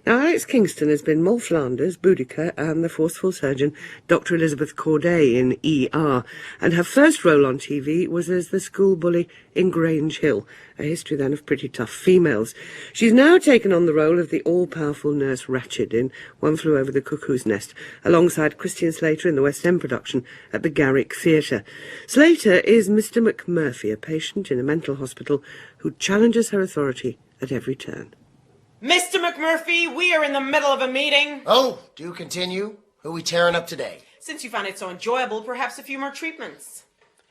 Now, Alex Kingston has been Moll Flanders, Boudica, and the forceful surgeon Dr. Elizabeth Corday in ER, and her first role on TV was as the school bully in Grange Hill, a history then of pretty tough females. She's now taken on the role of the all-powerful Nurse Ratched in One Flew Over the Cuckoo's Nest, alongside Christian Slater in the West End production at the Garrick Theatre. Slater is Mr. McMurphy, a patient in a mental hospital who challenges her authority at every turn. Mr. McMurphy, we are in the middle of a meeting. Oh, do continue. Who are we tearing up today? Since you found it so enjoyable, perhaps a few more treatments.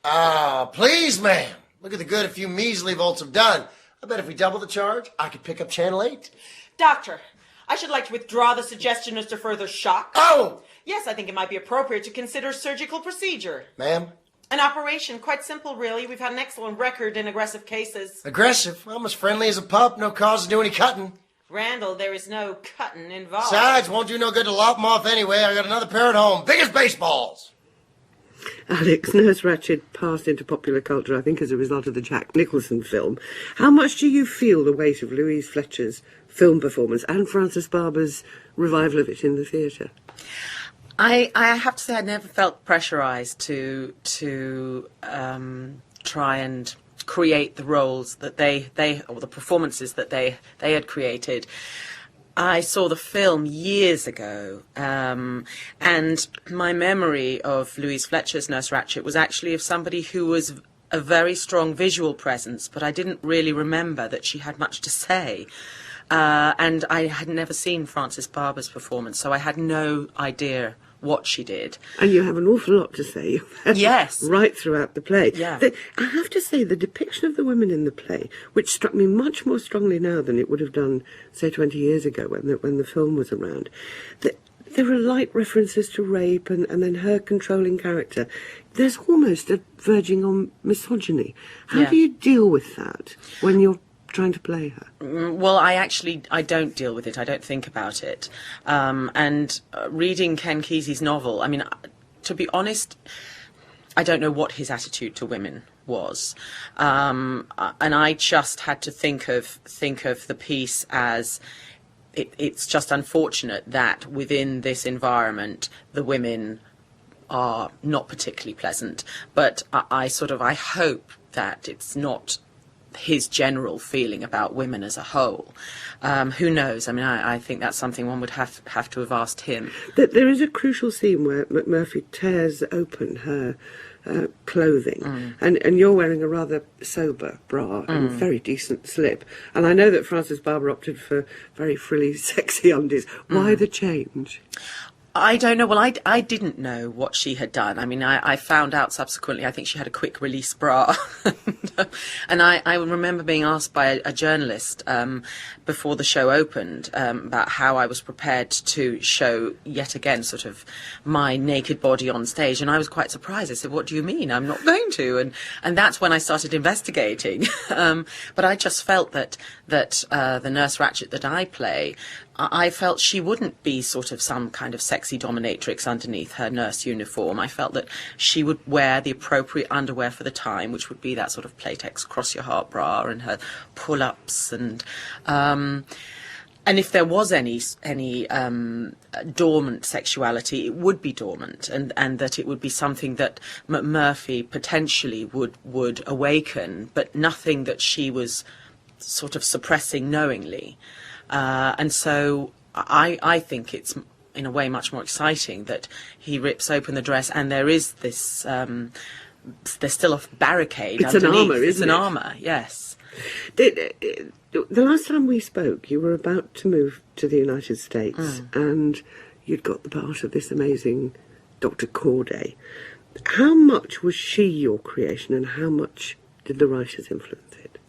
Ah, please, ma'am. Look at the good a few measly volts have done. I bet if we double the charge, I could pick up Channel 8. Doctor, I should like to withdraw the suggestion as to further shock. Oh! Yes, I think it might be appropriate to consider surgical procedure. Ma'am? An operation, quite simple, really. We've had an excellent record in aggressive cases. Aggressive? I'm as friendly as a pup. No cause to do any cutting. Randall, there is no cutting involved. Besides, won't do no good to lop them off anyway. I got another pair at home. Big as baseballs. Alex, Nurse Ratched passed into popular culture, I think, as a result of the Jack Nicholson film. How much do you feel the weight of Louise Fletcher's film performance and Frances Barber's revival of it in the theatre? I have to say I never felt pressurised to try and create the roles that they or the performances that they had created. I saw the film years ago, and my memory of Louise Fletcher's Nurse Ratched was actually of somebody who was a very strong visual presence, but I didn't really remember that she had much to say. And I had never seen Frances Barber's performance, so I had no idea what she did. And you have an awful lot to say. Yes. Right throughout the play. Yeah. I have to say, the depiction of the women in the play, which struck me much more strongly now than it would have done, say, 20 years ago when the film was around, there are light references to rape and then her controlling character. There's almost a verging on misogyny. How do you deal with that when you're trying to play her? Well, I don't deal with it. I don't think about it. And reading Ken Kesey's novel, I mean, to be honest, I don't know what his attitude to women was. And I just had to think of the piece as it's just unfortunate that within this environment, the women are not particularly pleasant. But I hope that it's not his general feeling about women as a whole. Who knows? I mean, I think that's something one would have to have asked him. There is a crucial scene where McMurphy tears open her clothing, and you're wearing a rather sober bra and very decent slip. And I know that Frances Barber opted for very frilly, sexy undies. Why the change? I don't know. Well, I didn't know what she had done. I mean, I found out subsequently. I think she had a quick release bra. And I remember being asked by a journalist before the show opened about how I was prepared to show yet again sort of my naked body on stage. And I was quite surprised. I said, "What do you mean? I'm not going to." And that's when I started investigating. But I just felt that the Nurse Ratched that I play, I felt she wouldn't be sort of some kind of sexy dominatrix underneath her nurse uniform. I felt that she would wear the appropriate underwear for the time, which would be that sort of Playtex cross-your-heart bra and her pull-ups. And if there was any dormant sexuality, it would be dormant, and that it would be something that McMurphy potentially would awaken, but nothing that she was sort of suppressing knowingly. And so I think it's, in a way, much more exciting that he rips open the dress and there is this, there's still a barricade underneath. It's an armour, isn't it? It's an armour, yes. The last time we spoke, you were about to move to the United States and you'd got the part of this amazing Dr. Corday. How much was she your creation and how much did the writers influence it?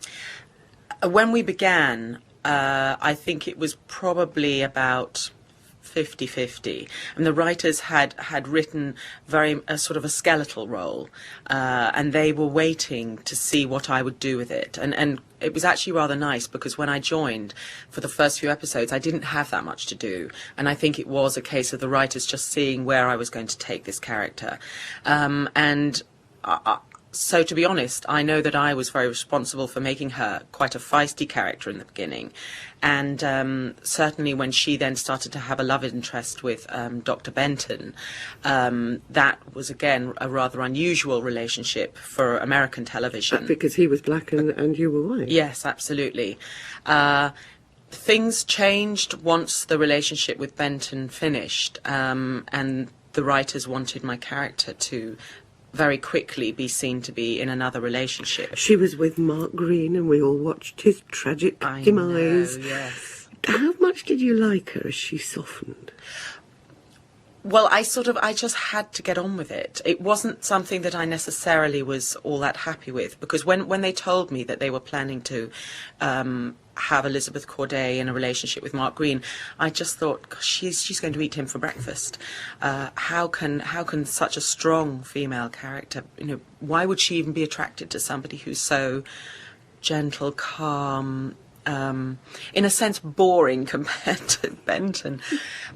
When we began, I think it was probably about 50-50, and the writers had written a sort of a skeletal role, and they were waiting to see what I would do with it, and it was actually rather nice because when I joined for the first few episodes I didn't have that much to do, and I think it was a case of the writers just seeing where I was going to take this character, So to be honest, I know that I was very responsible for making her quite a feisty character in the beginning. And certainly when she then started to have a love interest with Dr. Benton, that was, again, a rather unusual relationship for American television. Because he was black and you were white. Yes, absolutely. Things changed once the relationship with Benton finished, and the writers wanted my character to very quickly be seen to be in another relationship. She was with Mark Green and we all watched his tragic demise. Know, yes. How much did you like her as she softened? Well, I just had to get on with it. It wasn't something that I necessarily was all that happy with, because when they told me that they were planning to have Elizabeth Corday in a relationship with Mark Green, I just thought, gosh, she's going to eat him for breakfast. How can such a strong female character, why would she even be attracted to somebody who's so gentle, calm, in a sense boring compared to Benton?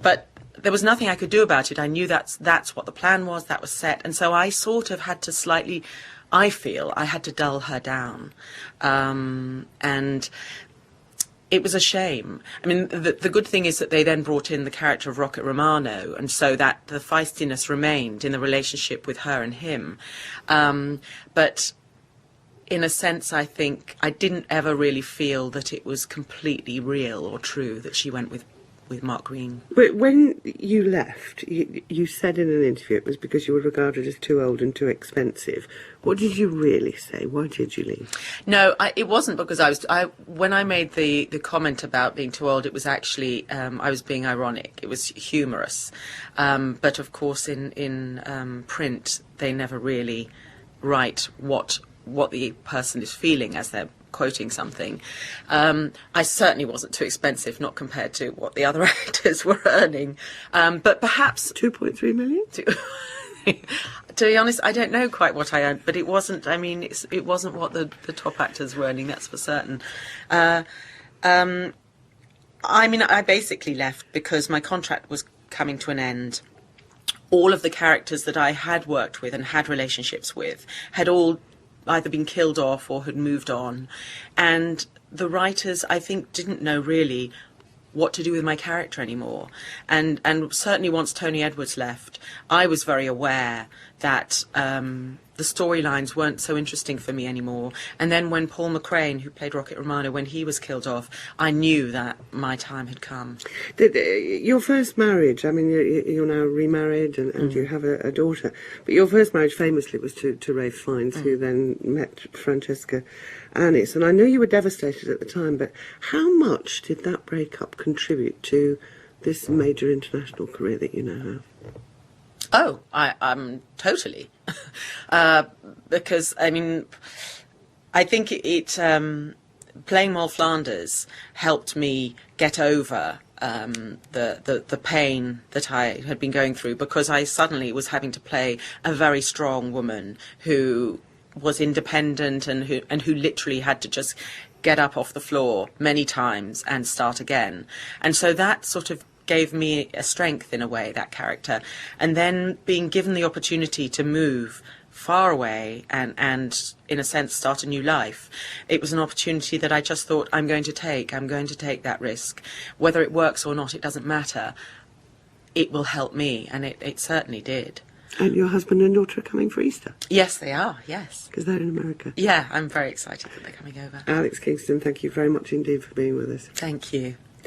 But there was nothing I could do about it. I knew that's what the plan was, that was set, and so I sort of had to slightly, I feel, I had to dull her down. And it was a shame. I mean, the good thing is that they then brought in the character of Rocket Romano, and so that the feistiness remained in the relationship with her and him. But in a sense, I think I didn't ever really feel that it was completely real or true that she went with Mark Green. But when you left, you said in an interview it was because you were regarded as too old and too expensive. What did you really say? Why did you leave? No, it wasn't because when I made the comment about being too old, it was actually, I was being ironic. It was humorous. But of course in print, they never really write what the person is feeling as they're quoting something. I certainly wasn't too expensive, not compared to what the other actors were earning. But perhaps 2.3 million? To be honest, I don't know quite what I earned, but it wasn't, it wasn't what the top actors were earning, that's for certain. I basically left because my contract was coming to an end. All of the characters that I had worked with and had relationships with had all either been killed off or had moved on, and the writers, I think, didn't know really what to do with my character anymore. And certainly once Tony Edwards left, I was very aware that the storylines weren't so interesting for me anymore. And then when Paul McCrane, who played Rocket Romano, when he was killed off, I knew that my time had come. Your first marriage, you're now remarried and you have a daughter, but your first marriage famously was to Rafe Fiennes, who then met Francesca Annis. And I know you were devastated at the time, but how much did that breakup contribute to this major international career that you now have? Oh, totally. Because, I think playing Moll Flanders helped me get over the pain that I had been going through, because I suddenly was having to play a very strong woman who was independent and who literally had to just get up off the floor many times and start again. And so that sort of gave me a strength in a way, that character. And then being given the opportunity to move far away and in a sense start a new life, it was an opportunity that I just thought, I'm going to take that risk. Whether it works or not, it doesn't matter. It will help me, and it certainly did. And your husband and daughter are coming for Easter? Yes, they are, yes. Because they're in America. Yeah, I'm very excited that they're coming over. Alex Kingston, thank you very much indeed for being with us. Thank you.